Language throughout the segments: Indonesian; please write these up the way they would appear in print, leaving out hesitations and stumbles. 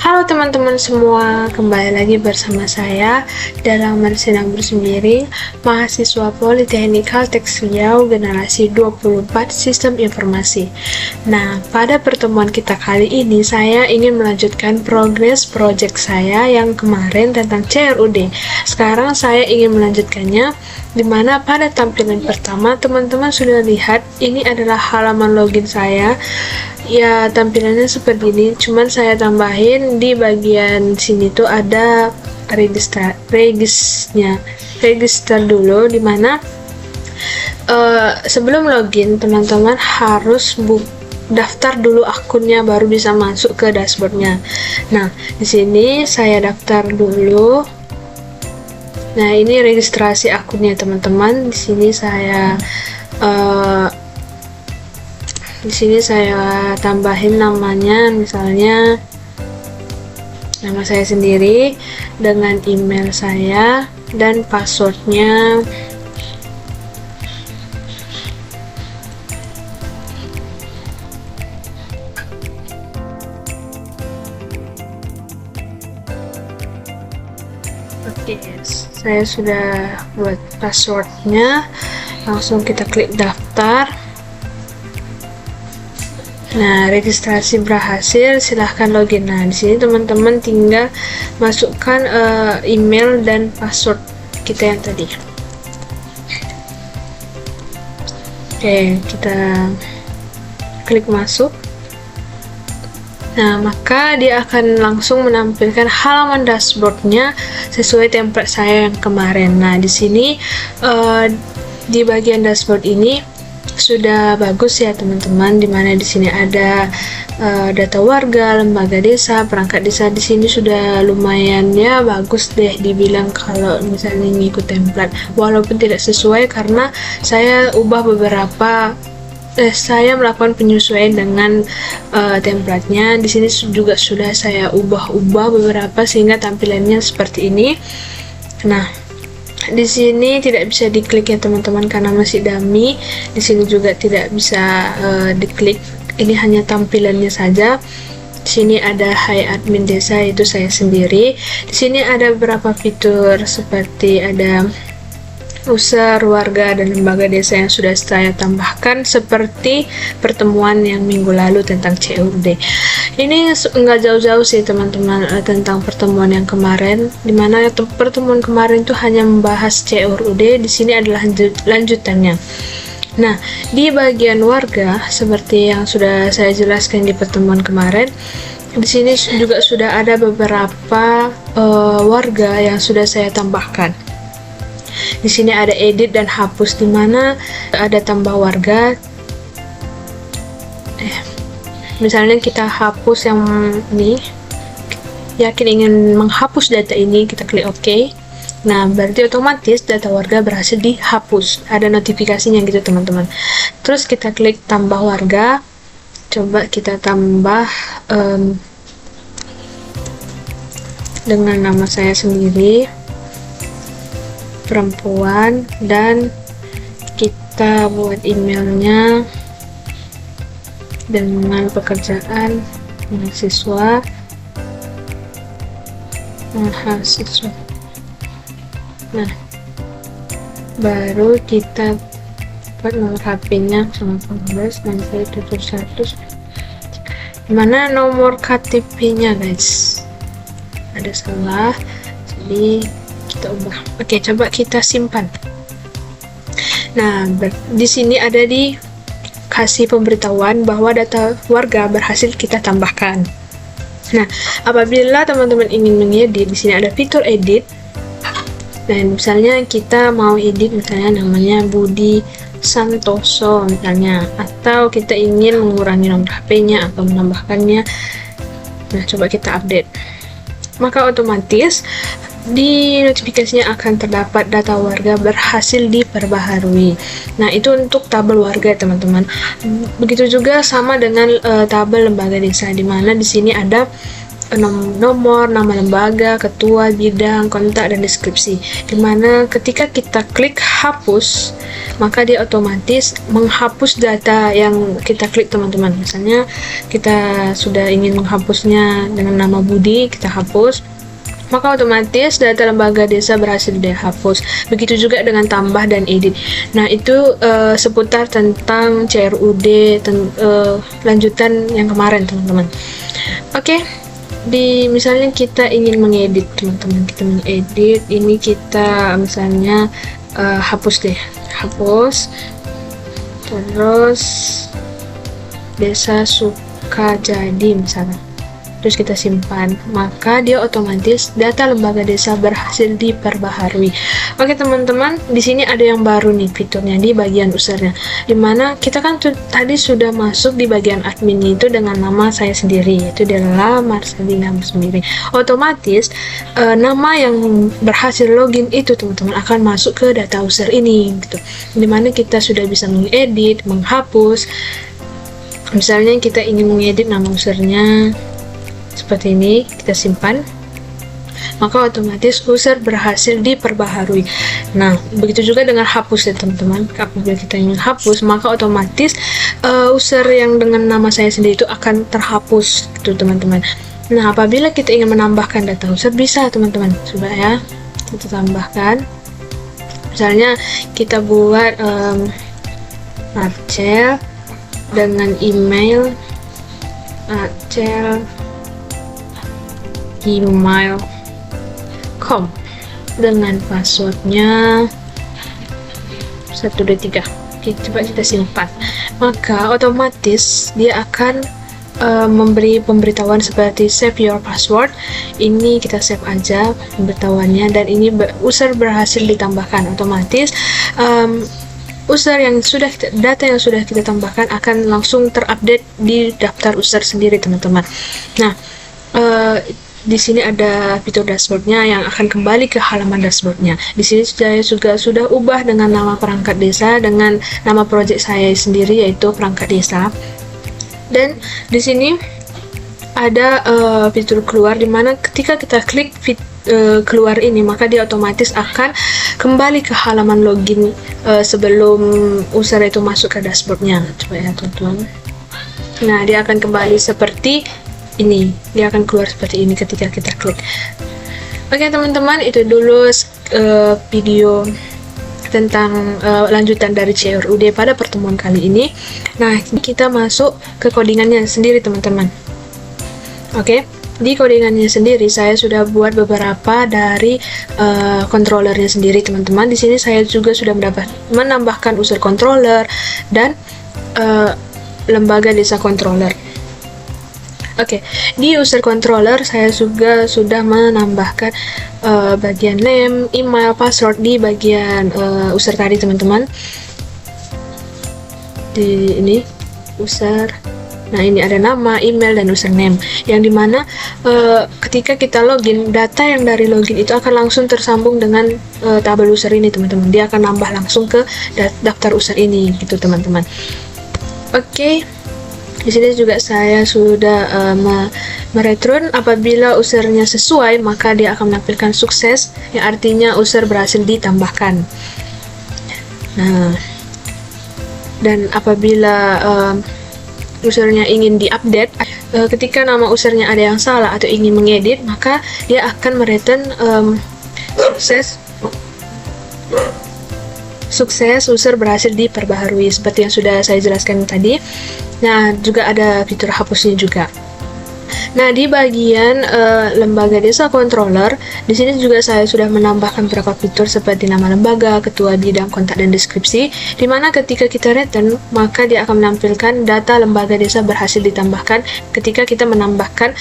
Halo teman-teman semua, kembali lagi bersama saya dalam Senang Bersendiri, mahasiswa Politeknik Haltex Riau generasi 24 Sistem Informasi. Nah, pada pertemuan kita kali ini saya ingin melanjutkan progres project saya yang kemarin tentang CRUD. Sekarang saya ingin melanjutkannya, di mana pada tampilan pertama teman-teman sudah lihat ini adalah halaman login saya. Ya, tampilannya seperti ini, cuman saya tambahin di bagian sini tuh ada register dulu, dimana sebelum login teman-teman harus daftar dulu akunnya baru bisa masuk ke dashboardnya. Nah, di sini saya daftar dulu. Nah, ini registrasi akunnya teman-teman. Di sini saya tambahin namanya, misalnya nama saya sendiri dengan email saya dan passwordnya. Oke, saya sudah buat passwordnya. Langsung kita klik daftar. Nah, registrasi berhasil, silahkan login. Nah, di sini teman-teman tinggal masukkan email dan password kita yang tadi. Oke, kita klik masuk. Nah, maka dia akan langsung menampilkan halaman dashboardnya sesuai template saya yang kemarin. Nah, di sini di bagian dashboard ini sudah bagus ya teman-teman, dimana di sini ada data warga, lembaga desa, perangkat desa. Di sini sudah lumayan ya, bagus deh dibilang kalau misalnya ngikut template, walaupun tidak sesuai karena saya ubah saya melakukan penyesuaian dengan templatenya. Di sini juga sudah saya ubah beberapa sehingga tampilannya seperti ini. Nah, di sini tidak bisa diklik ya teman-teman karena masih dummy. Di sini juga tidak bisa diklik. Ini hanya tampilannya saja. Di sini ada Hai Admin Desa, itu saya sendiri. Di sini ada beberapa fitur seperti ada user, warga, dan lembaga desa yang sudah saya tambahkan seperti pertemuan yang minggu lalu tentang CRUD. Ini nggak jauh-jauh sih teman-teman tentang pertemuan yang kemarin, dimana pertemuan kemarin itu hanya membahas CRUD. Di sini adalah lanjutannya. Nah, di bagian warga seperti yang sudah saya jelaskan di pertemuan kemarin, di sini juga sudah ada beberapa warga yang sudah saya tambahkan. Di sini ada edit dan hapus, dimana ada tambah warga. Misalnya kita hapus yang ini, yakin ingin menghapus data ini, kita klik OK. Nah, berarti otomatis data warga berhasil dihapus. Ada notifikasinya gitu teman-teman. Terus kita klik tambah warga. Coba kita tambah dengan nama saya sendiri, perempuan, dan kita buat emailnya dengan pekerjaan mahasiswa. Nah, baru kita buat nomor HP-nya 19 dan saya 71. Mana nomor KTP-nya guys? Ada salah, jadi kita ubah. Oke, coba kita simpan. Nah, di sini ada dikasih pemberitahuan bahwa data warga berhasil kita tambahkan. Nah, apabila teman-teman ingin mengedit, di sini ada fitur edit. Nah, misalnya kita mau edit, misalnya namanya Budi Santoso misalnya, atau kita ingin mengurangi nomor HP-nya atau menambahkannya. Nah, coba kita update. Maka otomatis di notifikasinya akan terdapat data warga berhasil diperbaharui. Nah, itu untuk tabel warga teman-teman. Begitu juga sama dengan tabel lembaga desa, di mana di sini ada nomor, nama lembaga, ketua, bidang, kontak, dan deskripsi. Dimana ketika kita klik hapus, maka dia otomatis menghapus data yang kita klik, teman-teman. Misalnya kita sudah ingin menghapusnya dengan nama Budi, kita hapus, maka otomatis data lembaga desa berhasil dihapus. Begitu juga dengan tambah dan edit. Nah, itu seputar tentang CRUD lanjutan yang kemarin, teman-teman. Oke. Misalnya kita ingin mengedit, teman-teman, kita mengedit ini, kita misalnya hapus deh, hapus, terus Desa Sukajadi misalnya, terus kita simpan, maka dia otomatis data lembaga desa berhasil diperbaharui. Oke, teman-teman, di sini ada yang baru nih fiturnya di bagian usernya, dimana kita kan tadi sudah masuk di bagian admin itu dengan nama saya sendiri, yaitu adalah Marcelina sendiri. Otomatis nama yang berhasil login itu, teman-teman, akan masuk ke data user ini gitu, dimana kita sudah bisa mengedit, menghapus. Misalnya kita ingin mengedit nama usernya seperti ini, kita simpan, maka otomatis user berhasil diperbaharui. Nah, begitu juga dengan hapus ya, teman-teman. Apabila kita ingin hapus, maka otomatis user yang dengan nama saya sendiri itu akan terhapus gitu, teman-teman. Nah, apabila kita ingin menambahkan data user, bisa, teman-teman. Coba ya, kita tambahkan. Misalnya kita buat Marcel dengan email gmail.com dengan passwordnya 123. Oke, coba kita simpan, maka otomatis dia akan memberi pemberitahuan seperti save your password. Ini kita save aja pemberitahuannya, dan ini user berhasil ditambahkan. Otomatis data yang sudah kita tambahkan akan langsung terupdate di daftar user sendiri, teman-teman. Nah, di sini ada fitur dashboardnya yang akan kembali ke halaman dashboardnya. Di sini saya juga sudah ubah dengan nama perangkat desa, dengan nama project saya sendiri, yaitu perangkat desa. Dan di sini ada fitur keluar, dimana ketika kita klik keluar ini, maka dia otomatis akan kembali ke halaman login sebelum user itu masuk ke dashboardnya. Coba ya, teman-teman. Nah, dia akan kembali seperti ini, dia akan keluar seperti ini ketika kita klik. Oke, teman-teman, itu dulu video tentang lanjutan dari CRUD pada pertemuan kali ini. Nah, kita masuk ke codingannya sendiri, teman-teman. Oke, di codingannya sendiri saya sudah buat beberapa dari controllernya sendiri, teman-teman. Di sini saya juga sudah menambahkan user controller dan lembaga desa controller. Oke, di user controller saya juga sudah menambahkan bagian name, email, password di bagian user tadi, teman-teman. Di ini user, nah ini ada nama, email, dan username, yang dimana ketika kita login, data yang dari login itu akan langsung tersambung dengan tabel user ini, teman-teman. Dia akan nambah langsung ke daftar user ini gitu, teman-teman. Oke. Di sini juga saya sudah mereturn apabila usernya sesuai, maka dia akan menampilkan sukses, yang artinya user berhasil ditambahkan. Nah, dan apabila usernya ingin diupdate, ketika nama usernya ada yang salah atau ingin mengedit, maka dia akan mereturn sukses user berhasil diperbaharui, seperti yang sudah saya jelaskan tadi. Nah, juga ada fitur hapusnya juga. Nah, di bagian lembaga desa controller, di sini juga saya sudah menambahkan beberapa fitur seperti nama lembaga, ketua, bidang, kontak, dan deskripsi, dimana ketika kita return, maka dia akan menampilkan data lembaga desa berhasil ditambahkan ketika kita menambahkan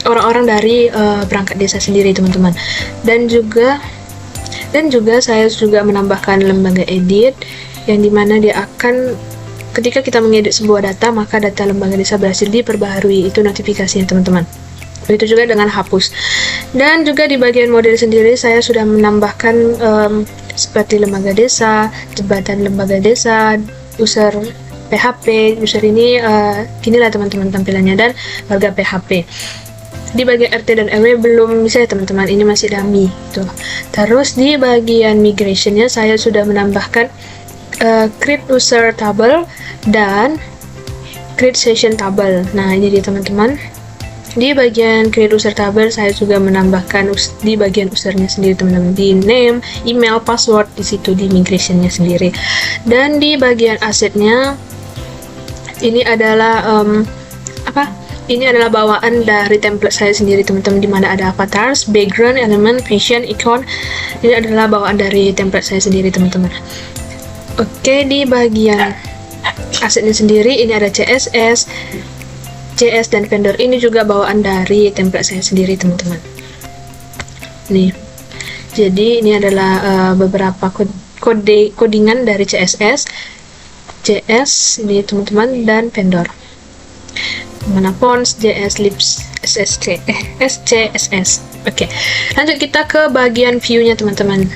orang-orang dari perangkat desa sendiri, teman-teman. Dan juga saya juga menambahkan lembaga edit, yang dimana dia akan ketika kita mengedit sebuah data, maka data lembaga desa berhasil diperbaharui. Itu notifikasinya, teman-teman. Begitu juga dengan hapus. Dan juga di bagian model sendiri saya sudah menambahkan seperti lembaga desa, jabatan lembaga desa, user PHP. User ini inilah, teman-teman, tampilannya, dan warga PHP. Di bagian RT dan RW belum bisa ya teman-teman, ini masih dummy gitu. Terus di bagian migrationnya saya sudah menambahkan create user table dan create session table. Nah ini dia teman-teman. Di bagian create user table saya juga menambahkan di bagian usernya sendiri teman-teman, di name, email, password di situ di migrationnya sendiri. Dan di bagian asetnya ini adalah ini adalah bawaan dari template saya sendiri teman-teman, di mana ada avatars, background, element, fashion, icon. Ini adalah bawaan dari template saya sendiri teman-teman. Oke, di bagian asetnya sendiri ini ada CSS, JS dan vendor, ini juga bawaan dari template saya sendiri teman-teman. Nih, jadi ini adalah beberapa codingan dari CSS, JS ini teman-teman, dan vendor. Mana fonts, JS, libs, SCSS. Oke, lanjut kita ke bagian view-nya teman-teman.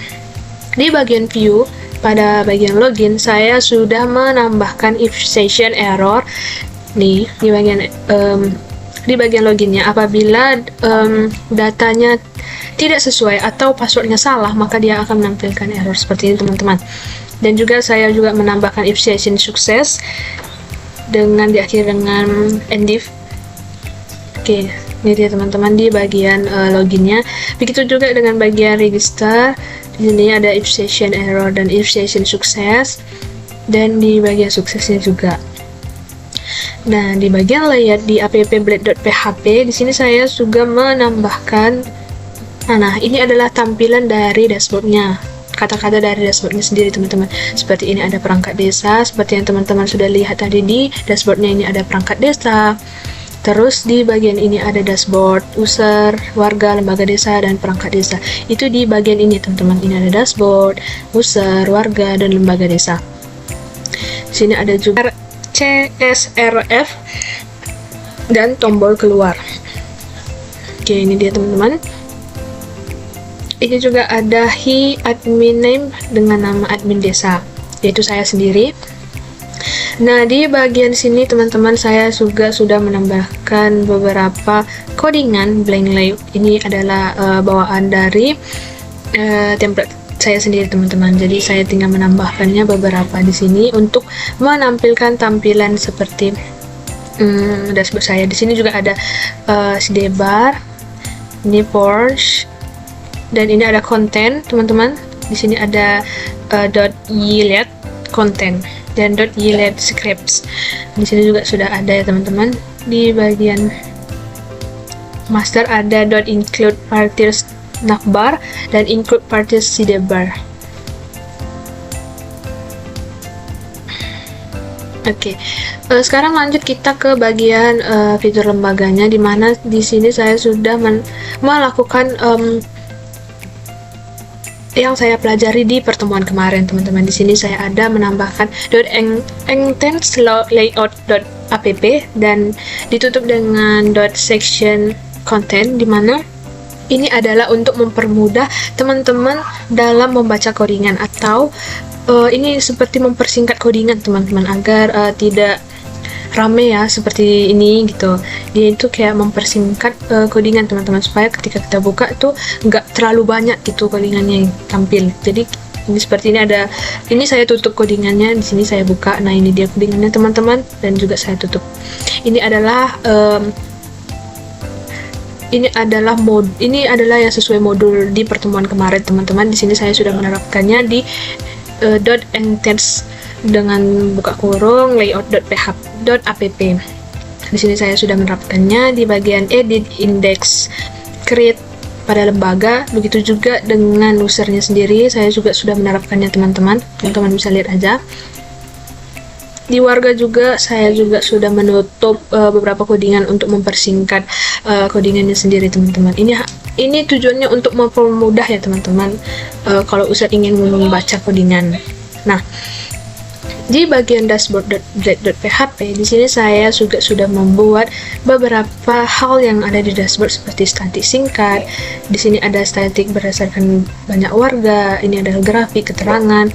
Di bagian view, pada bagian login saya sudah menambahkan if session error. Nih di bagian loginnya, apabila datanya tidak sesuai atau passwordnya salah, maka dia akan menampilkan error seperti ini teman-teman. Dan juga saya juga menambahkan if session sukses dengan diakhiri dengan endif. Oke, ini dia teman-teman di bagian loginnya. Begitu juga dengan bagian register. Di sini ada if session error dan if session sukses, dan di bagian suksesnya juga. Nah, di bagian layout di app.blade.php di sini saya juga menambahkan, nah ini adalah tampilan dari dashboardnya, kata-kata dari dashboardnya sendiri teman-teman. Seperti ini ada perangkat desa, seperti yang teman-teman sudah lihat tadi di dashboardnya, ini ada perangkat desa. Terus di bagian ini ada dashboard, user, warga, lembaga desa, dan perangkat desa. Itu di bagian ini teman-teman, ini ada dashboard, user, warga, dan lembaga desa. Di sini ada juga CSRF dan tombol keluar. Oke, ini dia teman-teman. Ini juga ada admin name dengan nama admin desa, yaitu saya sendiri. Nah, di bagian sini teman-teman saya juga sudah menambahkan beberapa codingan blank layout. Ini adalah bawaan dari template saya sendiri teman-teman. Jadi saya tinggal menambahkannya beberapa di sini untuk menampilkan tampilan seperti dashboard saya. Di sini juga ada sidebar, ini Porsche, dan ini ada konten teman-teman. Di sini ada .yield content dan .yield scripts. Di sini juga sudah ada ya teman-teman. Di bagian master ada .include parties navbar dan include parties sidebar. Oke, sekarang lanjut kita ke bagian fitur lembaganya, di mana di sini saya sudah melakukan yang saya pelajari di pertemuan kemarin teman-teman. Di sini saya ada menambahkan .layout.app dan ditutup dengan .section content, di mana ini adalah untuk mempermudah teman-teman dalam membaca codingan, atau ini seperti mempersingkat codingan teman-teman agar tidak rame ya seperti ini gitu. Dia itu kayak mempersingkat codingan teman-teman, supaya ketika kita buka tuh nggak terlalu banyak gitu codingannya yang tampil. Jadi ini seperti ini ada, ini saya tutup codingannya, di sini saya buka. Nah, ini dia codingannya teman-teman, dan juga saya tutup. Ini adalah ini adalah yang sesuai modul di pertemuan kemarin teman-teman. Di sini saya sudah menerapkannya di .entext dengan buka kurung layout.app. Di sini saya sudah menerapkannya di bagian edit, index, create pada lembaga. Begitu juga dengan usernya sendiri, saya juga sudah menerapkannya teman-teman. Teman-teman bisa lihat aja. Di warga juga saya juga sudah menutup beberapa codingan untuk mempersingkat codingannya sendiri teman-teman. Ini tujuannya untuk mempermudah ya teman-teman kalau user ingin membaca codingan. Nah, di bagian dashboard.blade.php di sini saya juga sudah membuat beberapa hal yang ada di dashboard, seperti statik singkat. Di sini ada statik berdasarkan banyak warga, ini ada grafik keterangan.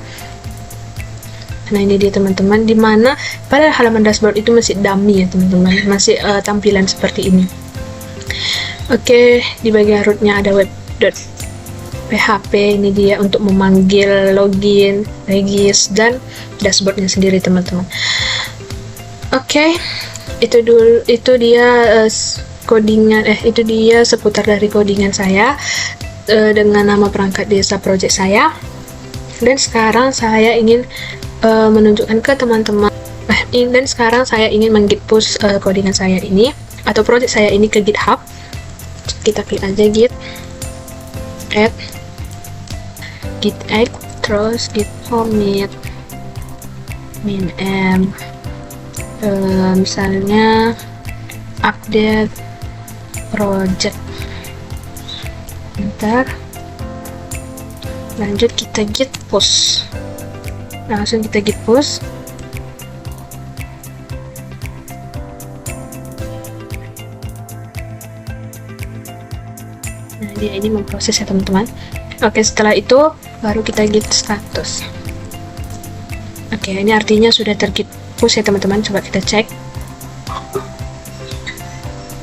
Nah, ini dia teman-teman, dimana pada halaman dashboard itu masih dummy ya teman-teman, masih tampilan seperti ini. Oke, di bagian rootnya ada web.php. Ini dia untuk memanggil login, regis, dan dashboardnya sendiri teman-teman. Oke, itu dia codingan, itu dia seputar dari codingan saya dengan nama perangkat desa project saya. Dan sekarang saya ingin menunjukkan ke teman-teman, dan sekarang saya ingin meng-git push codingan saya ini atau project saya ini ke GitHub. Kita klik aja git add, terus git commit min misalnya update project. Bentar, lanjut kita git push, langsung kita git push. Nah, dia ini memproses ya teman-teman. Oke, setelah itu baru kita git status. Oke, ini artinya sudah tergit push ya teman-teman. Coba kita cek.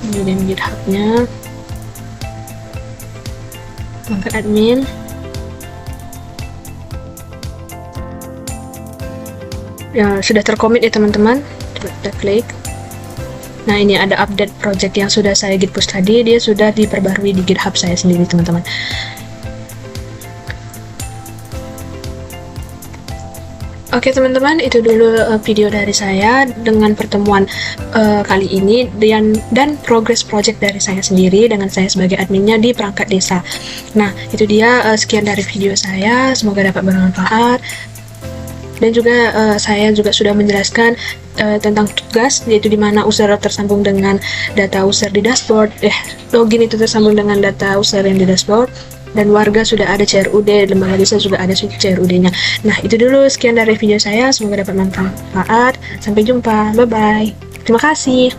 Kemudian GitHub-nya, angkat admin. Ya, sudah tercommit ya teman-teman. Coba kita klik. Nah, ini ada update project yang sudah saya git push tadi, dia sudah diperbarui di GitHub saya sendiri teman-teman. Oke teman-teman, itu dulu video dari saya dengan pertemuan kali ini dan progress project dari saya sendiri dengan saya sebagai adminnya di perangkat desa. Nah, itu dia sekian dari video saya, semoga dapat bermanfaat. Dan juga saya juga sudah menjelaskan tentang tugas, yaitu di mana user tersambung dengan data user di dashboard, login itu tersambung dengan data user yang di dashboard, dan warga sudah ada CRUD, lembaga desa juga ada CRUD-nya. Nah, itu dulu sekian dari video saya, semoga dapat manfaat. Sampai jumpa, bye-bye. Terima kasih.